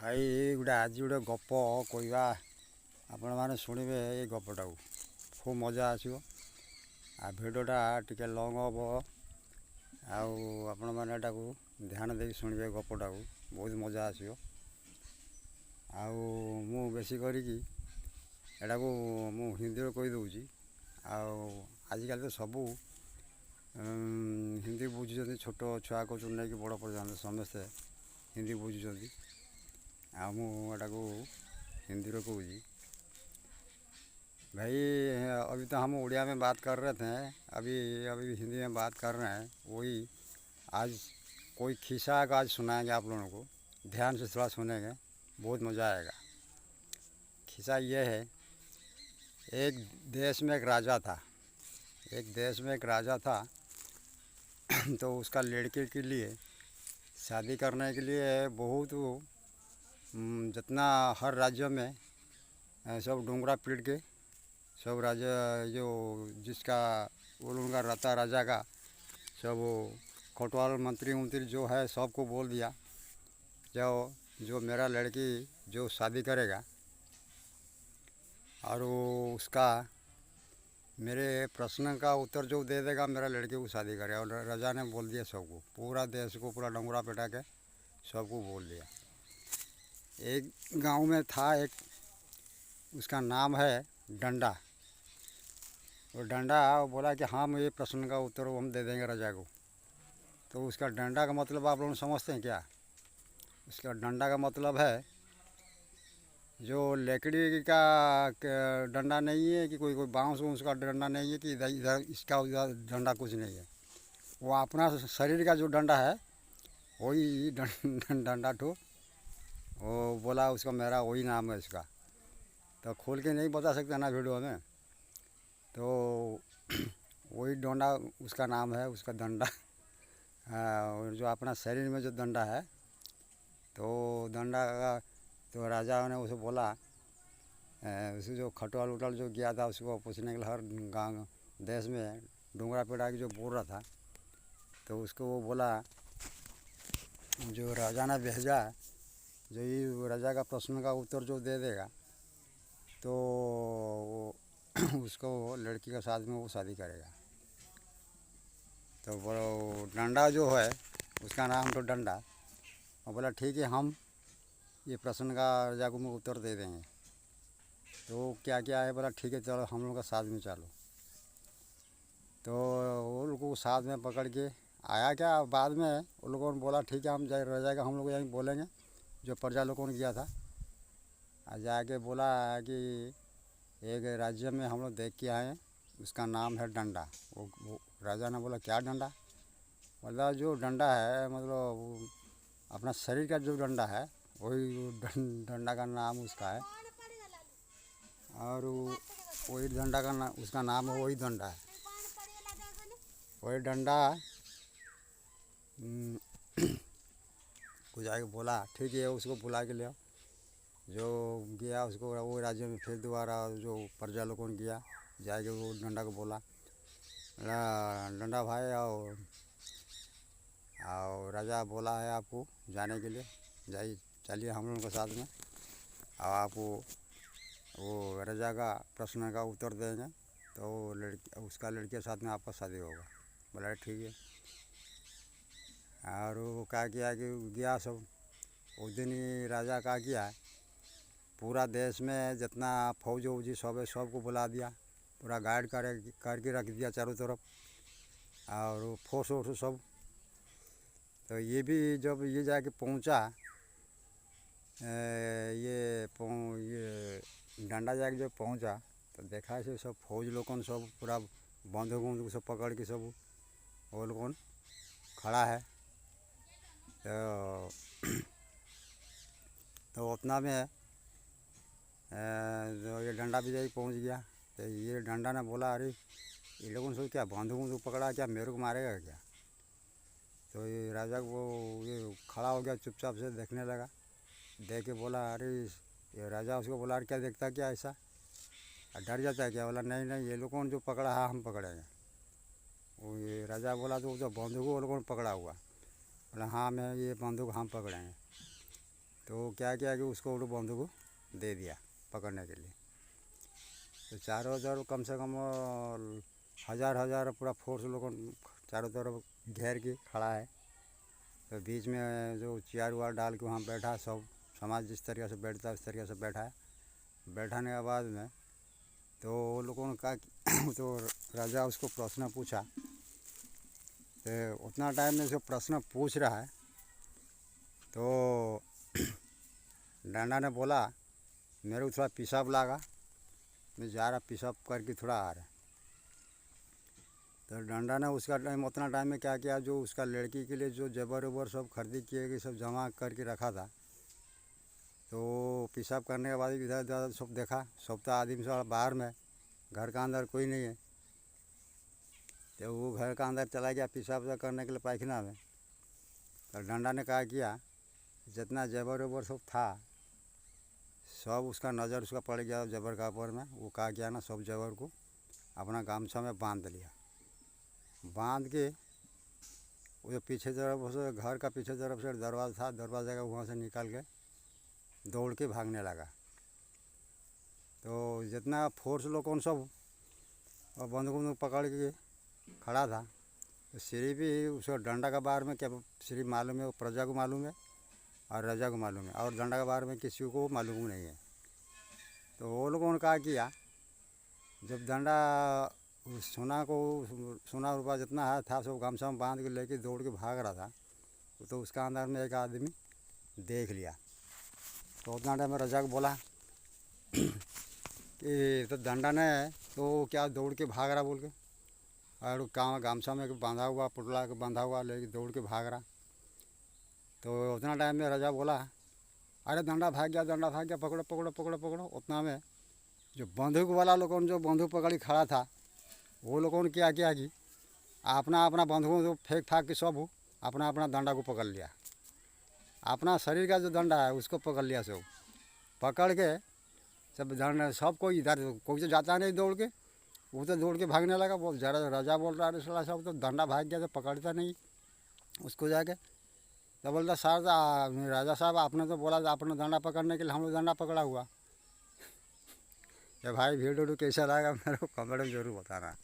भाई गोटे आज गोटे गप कहवा आपण मैंने शुणे ये गपटा खूब मजा आसो आ भिडियोटा टिके लंग हम आपण मैंने ध्यान दे शुणे गपटा बहुत मजा आसो मु बेसी करी हिंदी कहीदे आजिकल तो सबू हिंदी बुझुं छोट छुआ को नहीं कि बड़ पर्यंत समस्ते हिंदी बुझुं आटा को हिंदी कहूँ भाई। अभी तो हम उड़िया में बात कर रहे थे, अभी अभी हिंदी में बात कर रहे हैं। वही आज कोई खिस्सा का आज सुनाएंगे आप लोगों को, ध्यान से थोड़ा सुनेंगे, बहुत मज़ा आएगा। खिस्सा ये है, एक देश में एक राजा था। एक देश में एक राजा था तो उसका लड़के के लिए शादी करने के लिए बहुत जितना हर राज्य में सब डोंगरा पीट के सब राज्य जो जिसका वो लोगों का रहता राजा का सब कोतवाल मंत्री जो है सबको बोल दिया जो मेरा लड़की जो शादी करेगा और वो उसका मेरे प्रश्न का उत्तर जो दे देगा मेरा लड़की को शादी करेगा। और राजा ने बोल दिया सबको, पूरा देश को पूरा डोंगरा पिटा के सबको बोल दिया। एक गांव में था एक, उसका नाम है डंडा। वो डंडा बोला कि हम ये प्रश्न का उत्तर हम दे देंगे राजा को। तो उसका डंडा का मतलब आप लोग समझते हैं क्या? उसका डंडा का मतलब है जो लकड़ी का डंडा नहीं है कि कोई बांस उसका डंडा नहीं है कि इधर इसका उधर डंडा कुछ नहीं है। वो अपना शरीर का जो डंडा है वही डंडा ठो वो बोला उसका मेरा वही नाम है इसका। तो खोल के नहीं बता सकते ना वीडियो में, तो वही डंडा उसका नाम है, उसका डंडा। और जो अपना शरीर में जो डंडा है तो डंडा का तो राजा ने उसे बोला, उसे जो खटवाल उटवाल जो गया था उसको पूछने के लिए हर गाँव देश में डोंगरा पेड़ा की जो बोल रहा था, तो उसको वो बोला जो राजा ने भेजा जो ये राजा का प्रश्न का उत्तर जो दे देगा तो उसको लड़की के साथ में वो शादी करेगा। तो वो डंडा जो है उसका नाम तो डंडा, और बोला ठीक है हम ये प्रश्न का राजा को उत्तर दे देंगे। तो क्या क्या है, बोला ठीक है चलो हम लोग का साथ में चलो। तो वो लोग को साथ में पकड़ के आया। क्या बाद में उन लोगों ने बोला ठीक है हम राजा का हम लोग यहीं बोलेंगे जो प्रजा लोगों ने किया था। जाके बोला कि एक राज्य में हम लोग देख के आए, उसका नाम है डंडा। वो राजा ने बोला क्या डंडा? मतलब जो डंडा है मतलब अपना शरीर का जो डंडा है वही डंडा का नाम उसका है। और वही डंडा का नाम उसका नाम है, वही डंडा है, वही डंडा। कुछ आके बोला ठीक है उसको बुला के लिया। जो गया उसको वो राज्य में फिर दोबारा जो प्रजा लोगों ने किया जाके वो डंडा को बोला डंडा भाई आओ राजा बोला है आपको जाने के लिए, जाइए चलिए हम लोगों के साथ में। और आपको वो राजा का प्रश्न का उत्तर देंगे तो उसका लड़के के साथ में आपका शादी होगा। बोला ठीक है। और वो क्या किया कि गया सब उस दिन ही राजा क्या किया, पूरा देश में जितना फौज वौजी सब है सबको बुला दिया, पूरा गाइड करके रख दिया चारों तरफ और फोर्स वोर्स सब। तो ये भी जब ये जाके पहुंचा ये डंडा जाके जब पहुंचा तो देखा से सब फौज लोगों सब पूरा बंदूक वंदूक सब पकड़ के सब वो लोगों खड़ा है। तो उतना में जो ये डंडा भी जाके पहुंच गया। तो ये डंडा ने बोला अरे ये लोगों से क्या बंदूक वंदूक पकड़ा, क्या मेरे को मारेगा क्या? तो ये राजा को ये खड़ा हो गया चुपचाप से देखने लगा। देख के बोला अरे ये राजा उसको बोला अरे क्या देखता क्या ऐसा, डर जाता है क्या? बोला नहीं नहीं ये लोगों ने जो पकड़ा है हम पकड़ेंगे। वो ये राजा बोला तो जो बंदूक वो लोगों ने पकड़ा हुआ, बोला हाँ मैं ये बंदूक हम पकड़ेंगे। तो क्या किया कि उसको वो बंदूक दे दिया पकड़ने के लिए। तो चारों तरफ कम से कम हजार हजार पूरा फोर्स लोगों चारों तरफ घेर के खड़ा है। तो बीच में जो चेयर वार डाल के वहाँ बैठा, सब समाज जिस तरीके से बैठता है उस तरीके से बैठा है। बैठाने के बाद में तो वो लोगों ने कहा कि तो राजा उसको प्रश्न पूछा। तो उतना टाइम में जो प्रश्न पूछ रहा है तो डांडा ने बोला मेरे को थोड़ा पेशाब लगा, मैं जा रहा पेशाब करके थोड़ा आ रहा। तो डंडा ने उसका टाइम उतना टाइम में क्या किया, जो उसका लड़की के लिए जो जेवर वेवर सब खरीदी किए गए सब जमा करके रखा था। तो पेशाब करने के बाद इधर उधर सब देखा, सब तो आदमी सब बाहर में, घर का अंदर कोई नहीं है। तो वो घर का अंदर चला गया पेशाब करने के लिए पायखाना में। तो डंडा ने कहा किया जितना जेवर वेवर सब था सब उसका नज़र उसका पड़ गया जेवर का ऊपर में। वो कहा किया ना सब जेवर को अपना गामछा में बांध लिया। बांध के वो पीछे तरफ से घर का पीछे तरफ से दरवाज़ा था, दरवाजे का वहाँ से निकल के दौड़ के भागने लगा। तो जितना फोर्स लोगों सब और बंदूक पकड़ के खड़ा था, तो श्री भी उसको डंडा का बार में क्या श्री मालूम है, वो प्रजा को मालूम है और राजा को मालूम है, और डंडा के बारे में किसी को मालूम नहीं है। तो वो लोगों ने कहा किया जब डंडा सोना रुपया जितना है था सब गमछा में बांध के लेके दौड़ के भाग रहा था, तो उसका अंदर में एक आदमी देख लिया। तो उतना टाइम में राजा को बोला कि तो डंडा ने तो क्या दौड़ के भाग रहा बोल के, और कहाँ गमछा में बांधा हुआ पुतला के बांधा हुआ लेके दौड़ के भाग रहा। तो उतना टाइम में राजा बोला अरे डंडा भाग गया, पकड़ो पकड़ो पकड़ो पकड़ो। उतना में जो बंदूक वाला लोगों ने जो बंदूक पकड़ी खड़ा था वो लोगों ने क्या किया कि अपना अपना बंदूकों को फेंक फाक के सब अपना अपना डंडा को पकड़ लिया। अपना शरीर का जो डंडा है उसको पकड़ लिया, सब पकड़ के सब डंडा सब कोई इधर कोई तो जाता नहीं दौड़ के, वो तो दौड़ के भागने लगा। वो जरा राजा बोल रहा है सब तो डंडा भाग गया तो पकड़ता नहीं उसको जाके। तो बोलता सर राजा साहब आपने तो बोला था अपना डंडा पकड़ने के लिए, हम लोग डंडा पकड़ा हुआ। ये भाई वीडियो कैसा लगा मेरे को कमेंट में जरूर बताना।